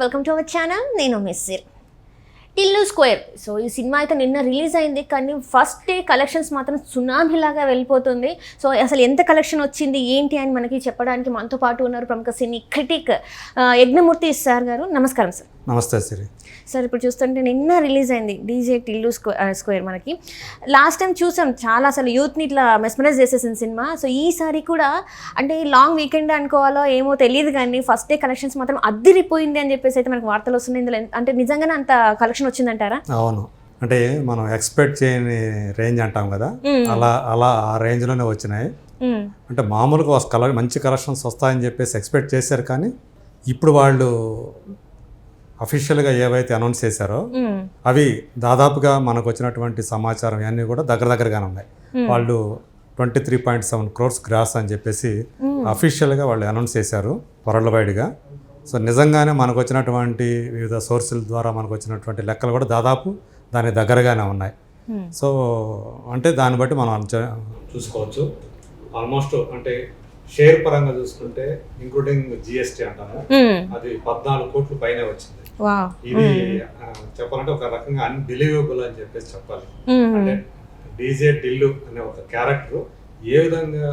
Welcome to our channel. నేను మిస్సిర్ Tillu square. So ఈ cinema అయితే నిన్న రిలీజ్ అయింది, కానీ ఫస్ట్ డే కలెక్షన్స్ మాత్రం సునామీలాగా వెళ్ళిపోతుంది. సో అసలు ఎంత కలెక్షన్ వచ్చింది ఏంటి అని మనకి చెప్పడానికి మనతో పాటు ఉన్నారు ప్రముఖ సినీ క్రిటిక్ యజ్ఞమూర్తి సార్ గారు. నమస్కారం సార్. నమస్తే సిరి. సార్ ఇప్పుడు చూస్తుంటే నిన్న రిలీజ్ అయింది డీజే టిల్లు స్క్వేర్. మనకి లాస్ట్ టైం చూసాం, చాలా అసలు యూత్ని ఇట్లా మెస్మరైజ్ చేసేసింది సినిమా. సో ఈసారి కూడా అంటే లాంగ్ వీకెండ్ అనుకోవాలో ఏమో తెలియదు, కానీ ఫస్ట్ డే కలెక్షన్స్ మాత్రం అద్దిరిపోయింది అని చెప్పేసి అయితే మనకు వార్తలు వస్తున్నాయి. ఇందులో అంటే నిజంగానే అంత కలెక్షన్ వచ్చిందంటారా? అవును, అంటే మనం ఎక్స్పెక్ట్ చేయని రేంజ్ అంటాం కదా, అలా ఆ రేంజ్లోనే వచ్చినాయి. అంటే మామూలుగా మంచి కలెక్షన్స్ వస్తాయని చెప్పేసి ఎక్స్పెక్ట్ చేశారు, కానీ ఇప్పుడు వాళ్ళు అఫీషియల్గా ఏవైతే అనౌన్స్ చేశారో అవి దాదాపుగా మనకు వచ్చినటువంటి సమాచారం ఇవన్నీ కూడా దగ్గరగానే ఉన్నాయి. వాళ్ళు 23.7 crores గ్రాస్ అని చెప్పేసి అఫీషియల్గా వాళ్ళు అనౌన్స్ చేశారు వరల్డ్ వైడ్గా. సో నిజంగానే మనకు వచ్చినటువంటి వివిధ సోర్సుల ద్వారా మనకు వచ్చినటువంటి లెక్కలు కూడా దాదాపు దాని దగ్గరగానే ఉన్నాయి. సో అంటే దాన్ని బట్టి మనం చూసుకోవచ్చు. ఆల్మోస్ట్ అంటే షేర్ పరంగా చూసుకుంటే ఇంక్లూడింగ్ జిఎస్టీ అంటాము, అది 14 కోట్ల పైన వచ్చింది. ఇది చెప్పాలంటే ఒక రకంగా అన్బిలీవబుల్ అని చెప్పేసి చెప్పాలి. అంటే డీజే టిల్లు అనే ఒక క్యారెక్టర్ ఏ విధంగా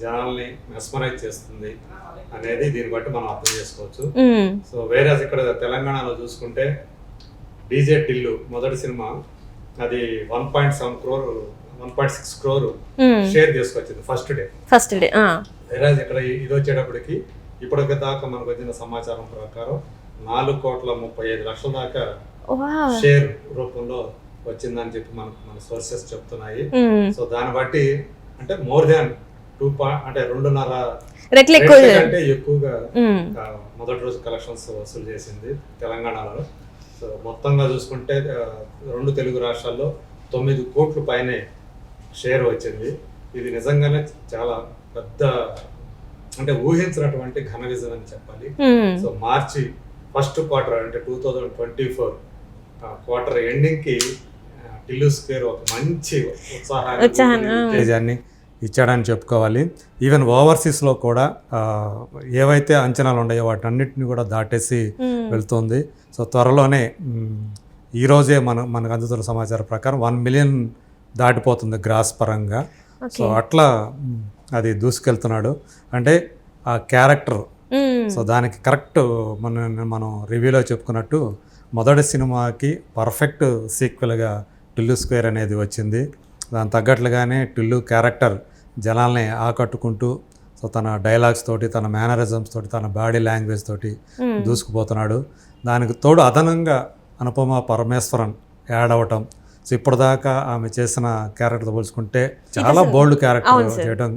జనాల్ని మెస్మరైజ్ చేస్తుంది అనేది దీన్ని బట్టి మనం అర్థం చేసుకోవచ్చు. సో వేరే ఇక్కడ తెలంగాణలో చూసుకుంటే డీజే టిల్లు మొదటి సినిమా అది 1.7 crore 1.6 crore షేర్ తీసుకొచ్చింది ఫస్ట్ డే. వేరే ఇక్కడ ఇది వచ్చేటప్పటికి ఇప్పటికి దాకా మనకు వచ్చిన సమాచారం ప్రకారం 4,35,00,000 దాకా షేర్ రూపంలో వచ్చిందని చెప్పి మన సోర్సెస్ చెప్తున్నాయి. సో దాన్ని బట్టి అంటే మోర్ దాన్ 2.5 అంటే ఎక్కువగా మొదటి రోజు కలెక్షన్స్ వసూలు చేసింది తెలంగాణలో. సో మొత్తంగా చూసుకుంటే 2 తెలుగు రాష్ట్రాల్లో 9 కోట్ల పైనే షేర్ వచ్చింది. ఇది నిజంగానే చాలా పెద్ద అంటే ఊహించినటువంటి ఘన విజయం అని చెప్పాలి. సో మార్చి ఫస్ట్ క్వార్టర్ అంటే 2024 క్వార్టర్ ఎండింగ్ కి టిల్లు స్క్వేర్ ఒక మంచి ఉత్సాహాన్ని ఇచ్చాడని చెప్పుకోవాలి. ఈవెన్ ఓవర్సీస్లో కూడా ఏవైతే అంచనాలు ఉన్నాయో వాటన్నిటిని కూడా దాటేసి వెళ్తుంది. సో త్వరలోనే ఈరోజే మనకు అందుతున్న సమాచారం ప్రకారం 1 million దాటిపోతుంది గ్రాస్ పరంగా. సో అట్లా అది దూసుకెళ్తున్నాడు. అంటే ఆ క్యారెక్టర్ సో దానికి కరెక్ట్ మనం రివ్యూలో చెప్పుకున్నట్టు మొదటి సినిమాకి పర్ఫెక్ట్ సీక్వెల్గా టిల్లు స్క్వేర్ అనేది వచ్చింది. దాని తగ్గట్లుగానే టిల్లు క్యారెక్టర్ జనాల్ని ఆకట్టుకుంటూ సో తన డైలాగ్స్ తోటి, తన మేనరిజమ్స్ తోటి, తన బాడీ లాంగ్వేజ్ తోటి దూసుకుపోతున్నాడు. దానికి తోడు అదనంగా అనుపమ పరమేశ్వరన్ యాడ్ అవ్వటం. సో ఇప్పటిదాకా ఆమె చేసిన క్యారెక్టర్తో పోల్చుకుంటే చాలా బోల్డ్ క్యారెక్టర్ చేయడం,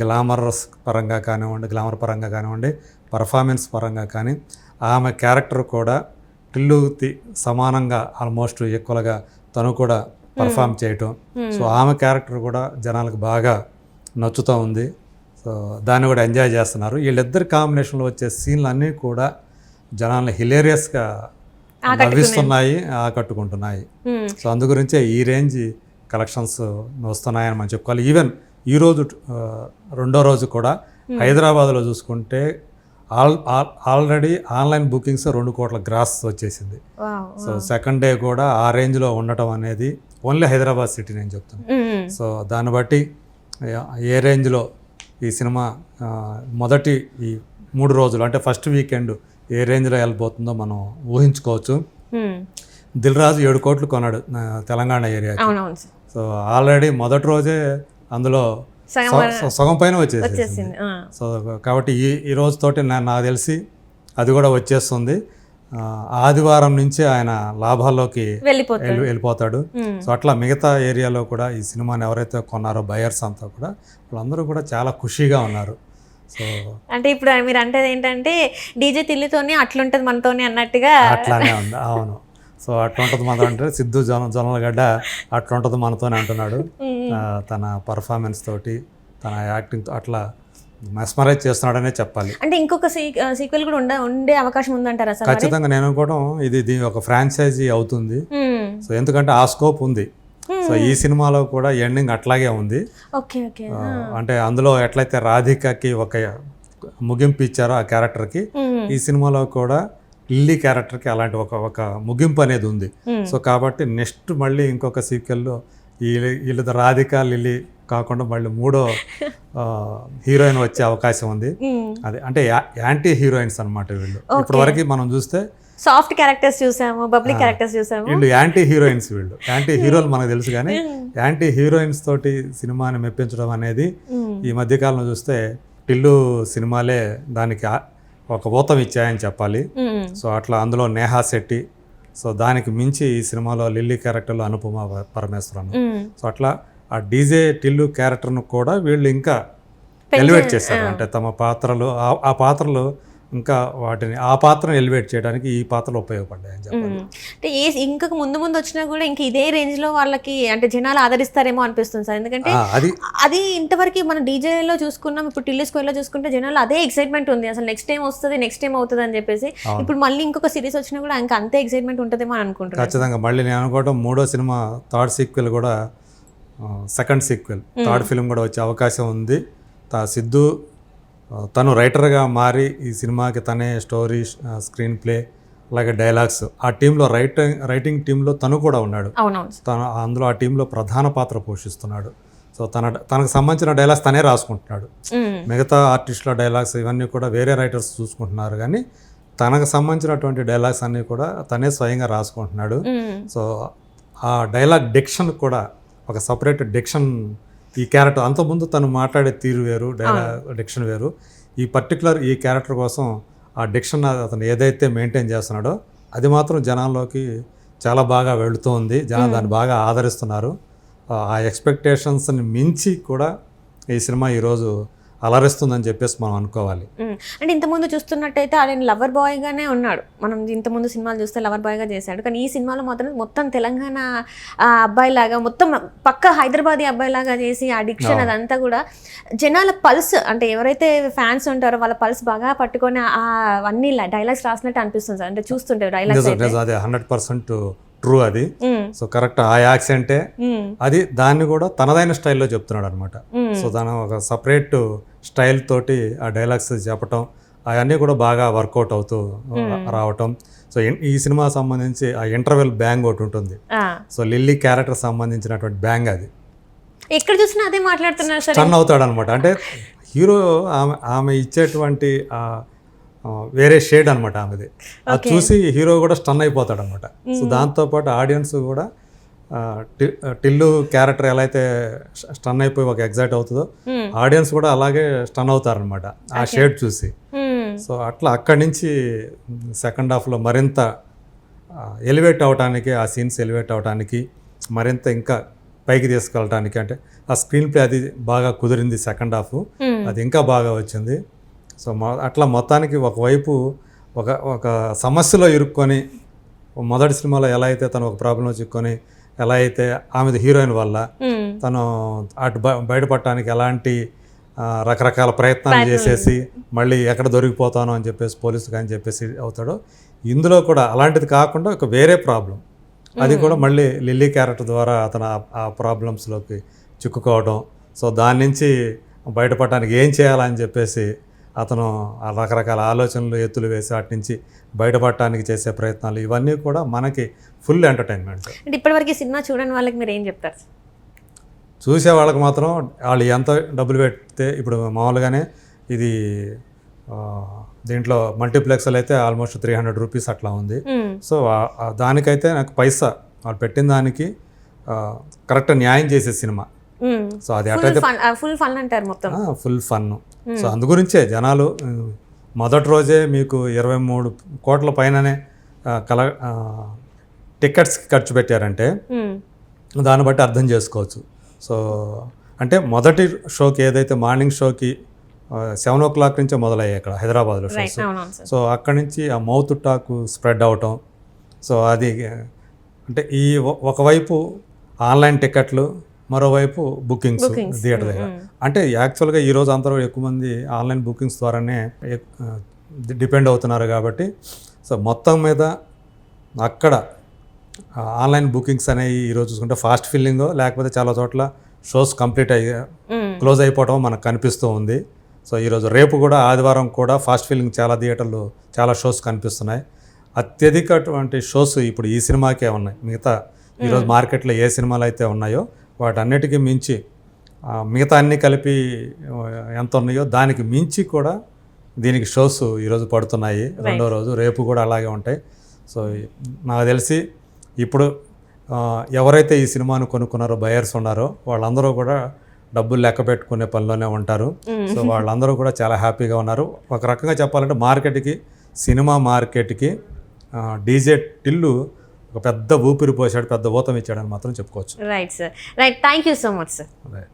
గ్లామర్ పరంగా కానివ్వండి, పర్ఫార్మెన్స్ పరంగా కానీ ఆమె క్యారెక్టర్ కూడా టిల్లుకి సమానంగా ఆల్మోస్ట్ ఈక్వల్గా తను కూడా పర్ఫామ్ చేయటం. సో ఆమె క్యారెక్టర్ కూడా జనాలకు బాగా నచ్చుతూ ఉంది. సో దాన్ని కూడా ఎంజాయ్ చేస్తున్నారు. వీళ్ళిద్దరి కాంబినేషన్లో వచ్చే సీన్లు అన్నీ కూడా జనాల్ని హిలేరియస్గా నవ్విస్తున్నాయి, ఆకట్టుకుంటున్నాయి. సో అందు గురించే ఈ రేంజ్ కలెక్షన్స్ వస్తున్నాయని మనం చెప్పుకోవాలి. ఈవెన్ ఈరోజు రెండో రోజు కూడా హైదరాబాద్లో చూసుకుంటే ఆల్రెడీ ఆన్లైన్ బుకింగ్స్ 2 కోట్ల గ్రాస్ వచ్చేసింది. సో సెకండ్ డే కూడా ఆ రేంజ్లో ఉండటం అనేది ఓన్లీ హైదరాబాద్ సిటీ నేను చెప్తాను. సో దాన్ని బట్టి ఏ రేంజ్లో ఈ సినిమా మొదటి ఈ 3 రోజులు అంటే ఫస్ట్ వీకెండ్ ఏ రేంజ్లో వెళ్ళిపోతుందో మనం ఊహించుకోవచ్చు. దిల్ రాజు 7 కోట్లు కొన్నాడు తెలంగాణ ఏరియా. సో ఆల్రెడీ మొదటి రోజే అందులో సగం పైన వచ్చేసింది. సో కాబట్టి ఈ రోజుతోటి నాకు తెలిసి అది కూడా వచ్చేస్తుంది. ఆదివారం నుంచి ఆయన లాభాల్లోకి వెళ్ళిపోతాడు. సో అట్లా మిగతా ఏరియాలో కూడా ఈ సినిమాని ఎవరైతే కొన్నారో బయర్స్ అంతా కూడా వాళ్ళందరూ కూడా చాలా ఖుషీగా ఉన్నారు. సో అంటే ఇప్పుడు మీరు అంటే ఏంటంటే డీజే తిల్లితోనే అట్లుంటది మనతోనే అన్నట్టుగా అట్లానే ఉంది. అవును, సో అట్లా ఉంటుంది మనతో అంటే సిద్ధు జొన్నలగడ్డ అట్లా ఉంటుంది మనతోనే అంటున్నాడు. తన పర్ఫార్మెన్స్ తోటి, తన యాక్టింగ్ అట్లా మెస్మరైజ్ చేస్తున్నాడనే చెప్పాలి. అంటే ఇంకొక సీక్వెల్ కూడా ఉండే అవకాశం ఉందంటారా? ఖచ్చితంగా నేను అనుకోవడం ఇది ఒక ఫ్రాంచైజీ అవుతుంది. సో ఎందుకంటే ఆ స్కోప్ ఉంది. సో ఈ సినిమాలో కూడా ఎండింగ్ అట్లాగే ఉంది. అంటే అందులో ఎట్లయితే రాధికకి ఒక ముగింపు ఇచ్చారో ఆ క్యారెక్టర్కి, ఈ సినిమాలో కూడా లిల్లీ క్యారెక్టర్కి అలాంటి ఒక ముగింపు అనేది ఉంది. సో కాబట్టి నెక్స్ట్ మళ్ళీ ఇంకొక సీక్వెల్లో వీళ్ళది రాధిక లిల్లీ కాకుండా మళ్ళీ మూడో హీరోయిన్ వచ్చే అవకాశం ఉంది. అదే అంటే యాంటీ హీరోయిన్స్ అనమాట వీళ్ళు. ఇప్పటివరకు మనం చూస్తే సాఫ్ట్ క్యారెక్టర్స్ చూసాము, బబ్లీ క్యారెక్టర్స్ చూసాము. వీళ్ళు యాంటీ హీరోయిన్స్, వీళ్ళు యాంటీ హీరోలు మనకు తెలుసు, కానీ యాంటీ హీరోయిన్స్ తోటి సినిమాని మెప్పించడం అనేది ఈ మధ్యకాలంలో చూస్తే టిల్లు సినిమాలే దానికి ఒక ఊతం ఇచ్చాయని చెప్పాలి. సో అట్లా అందులో నేహా శెట్టి, సో దానికి మించి ఈ సినిమాలో లిల్లీ క్యారెక్టర్లో అనుపమ పరమేశ్వరన్. సో అట్లా ఆ డీజే టిల్లు క్యారెక్టర్ను కూడా వీళ్ళు ఇంకా ఎలివేట్ చేశారు. అంటే తమ పాత్రలు ఆ పాత్రలు ఇంకా వాటిని ఆ పాత్రను ఎలివేట్ చేయడానికి ఈ పాత్రలు ఉపయోగపడ్డాయి అని చెప్పాలి. అంటే ఇంకొక ముందు వచ్చినా కూడా ఇంకా ఇదే రేంజ్ లో వాళ్ళకి అంటే జనాలు ఆదరిస్తారేమో అనిపిస్తుంది సార్. ఎందుకంటే అది ఇంతవరకు మనం డీజేలో చూసుకున్నాం, ఇప్పుడు టిల్లీ స్క్వేర్లో చూసుకుంటే జనాలు అదే ఎక్సైట్మెంట్ ఉంది, అసలు నెక్స్ట్ టైం వస్తుంది, నెక్స్ట్ టైం అవుతుంది అని చెప్పేసి. ఇప్పుడు మళ్ళీ ఇంకొక సిరీస్ వచ్చినా కూడా ఇంకా అంతే ఎక్సైట్మెంట్ ఉంటుందేమో అని అనుకుంటున్నాను. ఖచ్చితంగా మళ్ళీ నేను అనుకోవడం మూడో సినిమా థర్డ్ సీక్వెల్ కూడా, సెకండ్ సీక్వెల్ థర్డ్ ఫిల్మ్ కూడా వచ్చే అవకాశం ఉంది. సిద్ధు తను రైటర్గా మారి ఈ సినిమాకి తనే స్టోరీ, స్క్రీన్ ప్లే, అలాగే డైలాగ్స్, ఆ టీంలో రైటింగ్ టీంలో తను కూడా ఉన్నాడు. తను అందులో ఆ టీంలో ప్రధాన పాత్ర పోషిస్తున్నాడు. సో తనకు సంబంధించిన డైలాగ్స్ తనే రాసుకుంటున్నాడు. మిగతా ఆర్టిస్టుల డైలాగ్స్ ఇవన్నీ కూడా వేరే రైటర్స్ చూసుకుంటున్నారు, కానీ తనకు సంబంధించినటువంటి డైలాగ్స్ అన్నీ కూడా తనే స్వయంగా రాసుకుంటున్నాడు. సో ఆ డైలాగ్ డిక్షన్ కూడా ఒక సపరేట్ డిక్షన్, ఈ క్యారెక్టర్ అంతకుముందు తను మాట్లాడే తీరు వేరు, డైలాగ్ డిక్షన్ వేరు. ఈ పర్టికులర్ ఈ క్యారెక్టర్ కోసం ఆ డిక్షన్ అతను ఏదైతే మెయింటైన్ చేస్తున్నాడో అది మాత్రం జనాల్లోకి చాలా బాగా వెళుతుంది. జనాలు దాన్ని బాగా ఆదరిస్తున్నారు. ఆ ఎక్స్పెక్టేషన్స్ని మించి కూడా ఈ సినిమా ఈరోజు అలరిస్తుందని చెప్పేసి మనం అనుకోవాలి. అంటే ఇంతకుముందు చూస్తున్నట్టయితే ఆయన లవర్ బాయ్గానే ఉన్నాడు. మనం ఇంతకుముందు సినిమాలు చూస్తే లవర్ బాయ్గా చేశాడు, కానీ ఈ సినిమాలో మొత్తం తెలంగాణ అబ్బాయి లాగా, మొత్తం పక్క హైదరాబాదీ అబ్బాయి లాగా చేసి ఆ డిక్షన్ అదంతా కూడా జనాల పల్స్, అంటే ఎవరైతే ఫ్యాన్స్ ఉంటారో వాళ్ళ పల్స్ బాగా పట్టుకొని అన్ని డైలాగ్స్ రాసినట్టు అనిపిస్తుంది సార్. అంటే చూస్తుంటే డైలాగ్స్ 100% ట్రూ అది. సో కరెక్ట్ ఆ యాక్సెంటే అది, దాన్ని కూడా తనదైన స్టైల్లో చెప్తున్నాడు అనమాట. సో దాని ఒక సపరేట్ స్టైల్ తోటి ఆ డైలాగ్స్ చెప్పటం అవన్నీ కూడా బాగా వర్కౌట్ అవుతూ రావటం. సో ఈ సినిమా సంబంధించి ఆ ఇంటర్వెల్ బ్యాంగ్ ఒకటి ఉంటుంది. సో లిల్లీ క్యారెక్టర్ సంబంధించినటువంటి బ్యాంగ్ అది ఎక్కడ చూసినా అదే మాట్లాడుతున్నారు సార్. స్టన్ అవుతాడు అనమాట. అంటే హీరో ఆమె ఇచ్చేటువంటి వేరే షేడ్ అనమాట ఆమెది. అది చూసి హీరో కూడా స్టన్ అయిపోతాడు అనమాట. సో దాంతోపాటు ఆడియన్స్ కూడా టిల్లు క్యారెక్టర్ ఎలా అయితే స్టన్ అయిపోయి ఒక ఎగ్జైట్ అవుతుందో ఆడియన్స్ కూడా అలాగే స్టన్ అవుతారనమాట ఆ షేడ్ చూసి. సో అట్లా అక్కడి నుంచి సెకండ్ హాఫ్లో మరింత ఎలివేట్ అవడానికి, ఆ సీన్స్ ఎలివేట్ అవడానికి, మరింత ఇంకా పైకి తీసుకెళ్ళటానికి, అంటే ఆ స్క్రీన్ ప్లే అది బాగా కుదిరింది. సెకండ్ హాఫ్ అది ఇంకా బాగా వచ్చింది. సో అట్లా మొత్తానికి ఒకవైపు ఒక సమస్యలో ఇరుక్కొని, మొదటి సినిమాలో ఎలా అయితే తను ఒక ప్రాబ్లంలో చిక్కుకొని, ఎలా అయితే ఆమెది హీరోయిన్ వల్ల తను అటు బయటపడటానికి ఎలాంటి రకరకాల ప్రయత్నాలు చేసేసి మళ్ళీ ఎక్కడ దొరికిపోతానో అని చెప్పేసి పోలీసులు అని చెప్పేసి అవుతాడో, ఇందులో కూడా అలాంటిది కాకుండా ఒక వేరే ప్రాబ్లం, అది కూడా మళ్ళీ లిల్లీ క్యారెక్టర్ ద్వారా అతను ఆ ప్రాబ్లమ్స్లోకి చిక్కుకోవడం. సో దాని నుంచి బయటపడటానికి ఏం చేయాలని చెప్పేసి అతను ఆ రకరకాల ఆలోచనలు ఎత్తులు వేసి వాటి నుంచి బయటపడటానికి చేసే ప్రయత్నాలు, ఇవన్నీ కూడా మనకి ఫుల్ ఎంటర్టైన్మెంట్. అంటే ఇప్పటివరకు సినిమా చూడని వాళ్ళకి మీరు ఏం చెప్తారు? చూసే వాళ్ళకి మాత్రం వాళ్ళు ఎంత డబ్బులు పెడితే, ఇప్పుడు మామూలుగానే ఇది దీంట్లో మల్టీప్లెక్స్లో అయితే ఆల్మోస్ట్ 300 రూపీస్ అట్లా ఉంది. సో దానికైతే నాకు పైసా వాళ్ళు పెట్టిన దానికి కరెక్ట్ న్యాయం చేసే సినిమా. సో అది అట్లయితే ఫుల్ ఫన్ అంటారు, మొత్తం ఫుల్ ఫన్. సో అందు గురించే జనాలు మొదటి రోజే మీకు 23 కోట్ల పైననే టికెట్స్కి ఖర్చు పెట్టారంటే దాన్ని బట్టి అర్థం చేసుకోవచ్చు. సో అంటే మొదటి షోకి ఏదైతే మార్నింగ్ షోకి 7 o'clock నుంచే మొదలయ్యాయి ఇక్కడ హైదరాబాద్లో షోస్. సో అక్కడి నుంచి ఆ మౌత్ టాక్ స్ప్రెడ్ అవటం. సో అది అంటే ఈ ఒకవైపు ఆన్లైన్ టికెట్లు, మరోవైపు బుకింగ్స్ థియేటర్ దగ్గర. అంటే యాక్చువల్గా ఈరోజు అందరూ ఎక్కువ మంది ఆన్లైన్ బుకింగ్స్ ద్వారానే డిపెండ్ అవుతున్నారు కాబట్టి, సో మొత్తం మీద అక్కడ ఆన్లైన్ బుకింగ్స్ అనేవి ఈరోజు చూసుకుంటే ఫాస్ట్ ఫిల్లింగ్, లేకపోతే చాలా చోట్ల షోస్ కంప్లీట్ క్లోజ్ అయిపోవటం మనకు కనిపిస్తూ ఉంది. సో ఈరోజు రేపు కూడా ఆదివారం కూడా ఫాస్ట్ ఫిల్లింగ్ చాలా థియేటర్లు చాలా షోస్ కనిపిస్తున్నాయి. అత్యధికటువంటి షోస్ ఇప్పుడు ఈ సినిమాకే ఉన్నాయి. మిగతా ఈరోజు మార్కెట్లో ఏ సినిమాలు అయితే ఉన్నాయో వాటన్నిటికీ మించి మిగతా అన్నీ కలిపి ఎంత ఉన్నాయో దానికి మించి కూడా దీనికి షోస్ ఈరోజు పడుతున్నాయి. రెండో రోజు రేపు కూడా అలాగే ఉంటాయి. సో నాకు తెలిసి ఇప్పుడు ఎవరైతే ఈ సినిమాను కొనుక్కున్నారో బయర్స్ ఉన్నారో వాళ్ళందరూ కూడా డబ్బులు లెక్క పెట్టుకునే పనిలోనే ఉంటారు. సో వాళ్ళందరూ కూడా చాలా హ్యాపీగా ఉన్నారు. ఒక రకంగా చెప్పాలంటే మార్కెట్కి, సినిమా మార్కెట్కి డీజే టిల్లు ఒక పెద్ద ఊపిరి పోసాడు, పెద్ద ఊతం ఇచ్చాడని మాత్రం చెప్పుకోవచ్చు. Right sir, right. Thank you so much sir. Right.